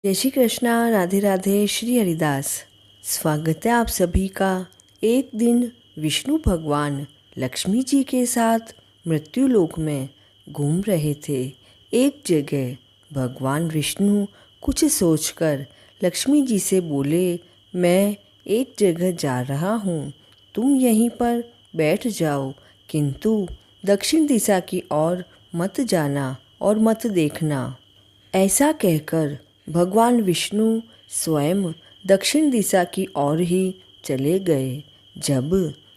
जय श्री कृष्णा। राधे राधे। श्री हरिदास। स्वागत है आप सभी का। एक दिन विष्णु भगवान लक्ष्मी जी के साथ मृत्यु लोक में घूम रहे थे। एक जगह भगवान विष्णु कुछ सोचकर लक्ष्मी जी से बोले, मैं एक जगह जा रहा हूँ, तुम यहीं पर बैठ जाओ, किंतु दक्षिण दिशा की ओर मत जाना और मत देखना। ऐसा कहकर भगवान विष्णु स्वयं दक्षिण दिशा की ओर ही चले गए। जब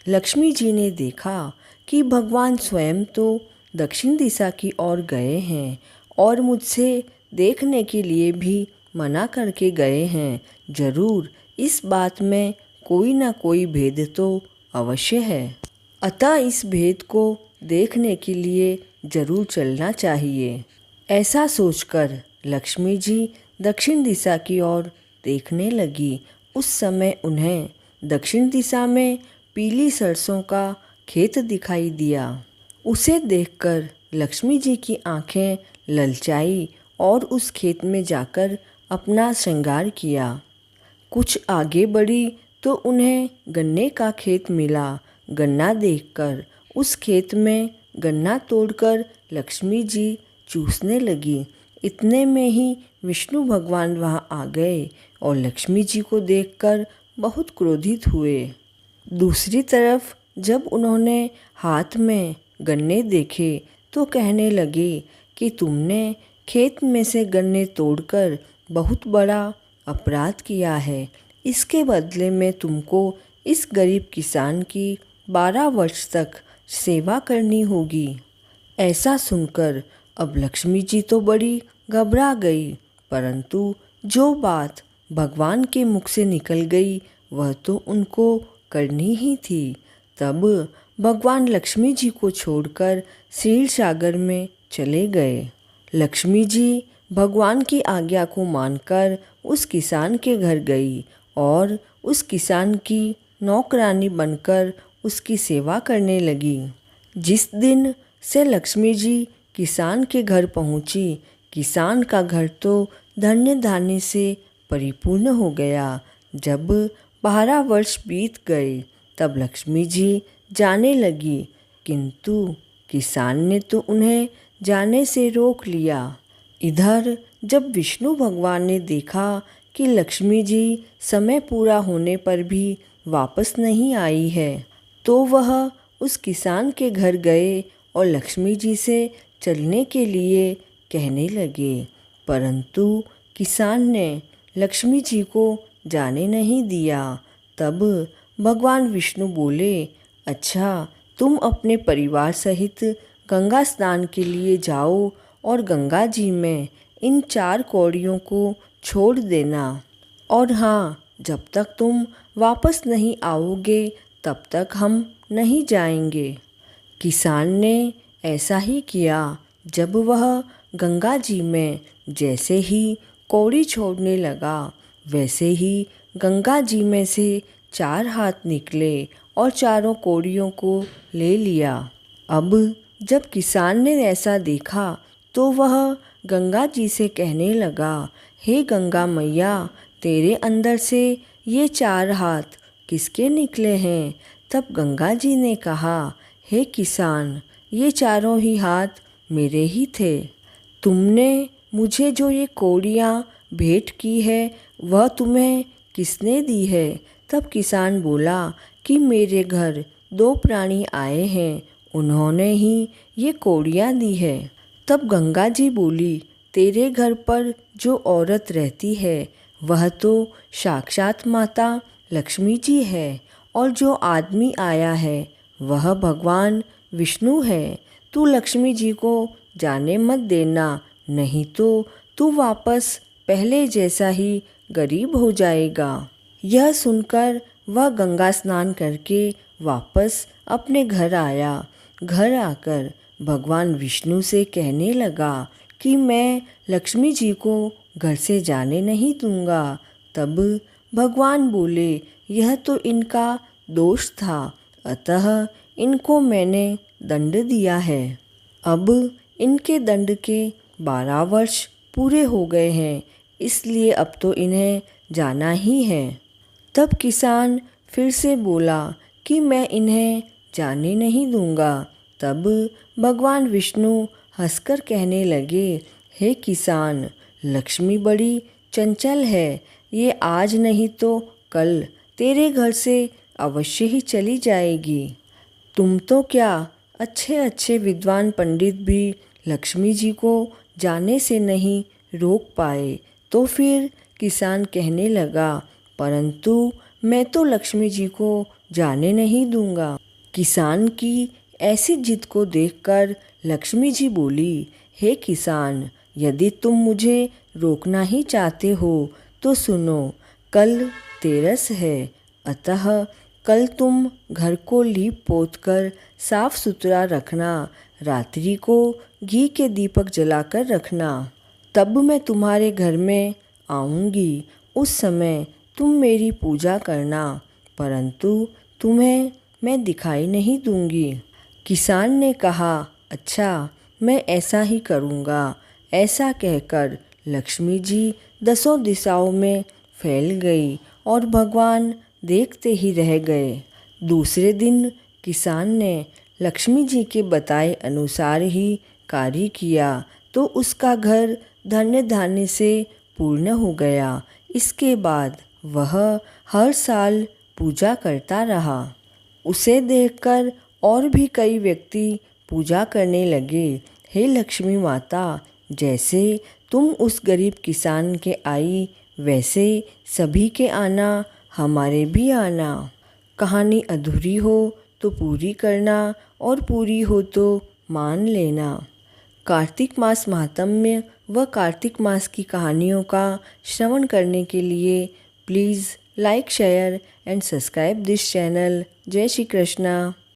लक्ष्मी जी ने देखा कि भगवान स्वयं तो दक्षिण दिशा की ओर गए हैं और मुझसे देखने के लिए भी मना करके गए हैं, जरूर इस बात में कोई ना कोई भेद तो अवश्य है, अतः इस भेद को देखने के लिए जरूर चलना चाहिए। ऐसा सोचकर लक्ष्मी जी दक्षिण दिशा की ओर देखने लगी। उस समय उन्हें दक्षिण दिशा में पीली सरसों का खेत दिखाई दिया। उसे देखकर लक्ष्मी जी की आंखें ललचाई और उस खेत में जाकर अपना श्रृंगार किया। कुछ आगे बढ़ी तो उन्हें गन्ने का खेत मिला। गन्ना देखकर उस खेत में गन्ना तोड़कर लक्ष्मी जी चूसने लगी। इतने में ही विष्णु भगवान वहाँ आ गए और लक्ष्मी जी को देखकर बहुत क्रोधित हुए। दूसरी तरफ जब उन्होंने हाथ में गन्ने देखे तो कहने लगे कि तुमने खेत में से गन्ने तोड़कर बहुत बड़ा अपराध किया है। इसके बदले में तुमको इस गरीब किसान की 12 वर्ष तक सेवा करनी होगी। ऐसा सुनकर अब लक्ष्मी जी तो बड़ी घबरा गई, परंतु जो बात भगवान के मुख से निकल गई वह तो उनको करनी ही थी। तब भगवान लक्ष्मी जी को छोड़कर क्षीर सागर में चले गए। लक्ष्मी जी भगवान की आज्ञा को मानकर उस किसान के घर गई और उस किसान की नौकरानी बनकर उसकी सेवा करने लगी। जिस दिन से लक्ष्मी जी किसान के घर पहुंची, किसान का घर तो धन्य धान्य से परिपूर्ण हो गया। जब 12 वर्ष बीत गए तब लक्ष्मी जी जाने लगी, किंतु किसान ने तो उन्हें जाने से रोक लिया। इधर जब विष्णु भगवान ने देखा कि लक्ष्मी जी समय पूरा होने पर भी वापस नहीं आई है, तो वह उस किसान के घर गए और लक्ष्मी जी से चलने के लिए कहने लगे, परंतु किसान ने लक्ष्मी जी को जाने नहीं दिया। तब भगवान विष्णु बोले, अच्छा, तुम अपने परिवार सहित गंगा स्नान के लिए जाओ और गंगा जी में इन 4 कौड़ियों को छोड़ देना, और हाँ, जब तक तुम वापस नहीं आओगे तब तक हम नहीं जाएंगे। किसान ने ऐसा ही किया। जब वह गंगा जी में जैसे ही कौड़ी छोड़ने लगा, वैसे ही गंगा जी में से 4 हाथ निकले और चारों कौड़ियों को ले लिया। अब जब किसान ने ऐसा देखा तो वह गंगा जी से कहने लगा, हे गंगा मैया, तेरे अंदर से ये 4 हाथ किसके निकले हैं? तब गंगा जी ने कहा, हे किसान, ये चारों ही हाथ मेरे ही थे। तुमने मुझे जो ये कौड़ियाँ भेंट की है वह तुम्हें किसने दी है? तब किसान बोला कि मेरे घर 2 प्राणी आए हैं, उन्होंने ही ये कौड़ियाँ दी है। तब गंगा जी बोली, तेरे घर पर जो औरत रहती है वह तो साक्षात माता लक्ष्मी जी है, और जो आदमी आया है वह भगवान विष्णु है। तू लक्ष्मी जी को जाने मत देना, नहीं तो तू वापस पहले जैसा ही गरीब हो जाएगा। यह सुनकर वह गंगा स्नान करके वापस अपने घर आया। घर आकर भगवान विष्णु से कहने लगा कि मैं लक्ष्मी जी को घर से जाने नहीं दूंगा। तब भगवान बोले, यह तो इनका दोष था, अतः इनको मैंने दंड दिया है। अब इनके दंड के 12 वर्ष पूरे हो गए हैं, इसलिए अब तो इन्हें जाना ही है। तब किसान फिर से बोला कि मैं इन्हें जाने नहीं दूंगा। तब भगवान विष्णु हंसकर कहने लगे, हे किसान, लक्ष्मी बड़ी चंचल है, ये आज नहीं तो कल तेरे घर से अवश्य ही चली जाएगी। तुम तो क्या, अच्छे अच्छे विद्वान पंडित भी लक्ष्मी जी को जाने से नहीं रोक पाए। तो फिर किसान कहने लगा, परंतु मैं तो लक्ष्मी जी को जाने नहीं दूंगा। किसान की ऐसी जिद को देखकर लक्ष्मी जी बोली, हे किसान, यदि तुम मुझे रोकना ही चाहते हो तो सुनो, कल तेरस है, अतः कल तुम घर को लीप पोत कर साफ सुथरा रखना, रात्रि को घी के दीपक जलाकर रखना। तब मैं तुम्हारे घर में आऊँगी, उस समय तुम मेरी पूजा करना, परंतु तुम्हें मैं दिखाई नहीं दूंगी। किसान ने कहा, अच्छा, मैं ऐसा ही करूँगा। ऐसा कहकर लक्ष्मी जी दसों दिशाओं में फैल गई और भगवान देखते ही रह गए। दूसरे दिन किसान ने लक्ष्मी जी के बताए अनुसार ही कार्य किया तो उसका घर धन्य धान्य से पूर्ण हो गया। इसके बाद वह हर साल पूजा करता रहा। उसे देखकर और भी कई व्यक्ति पूजा करने लगे। हे लक्ष्मी माता, जैसे तुम उस गरीब किसान के आई, वैसे सभी के आना, हमारे भी आना। कहानी अधूरी हो तो पूरी करना और पूरी हो तो मान लेना। कार्तिक मास महात्म्य व कार्तिक मास की कहानियों का श्रवण करने के लिए please like, share and subscribe this channel. जय श्री कृष्णा।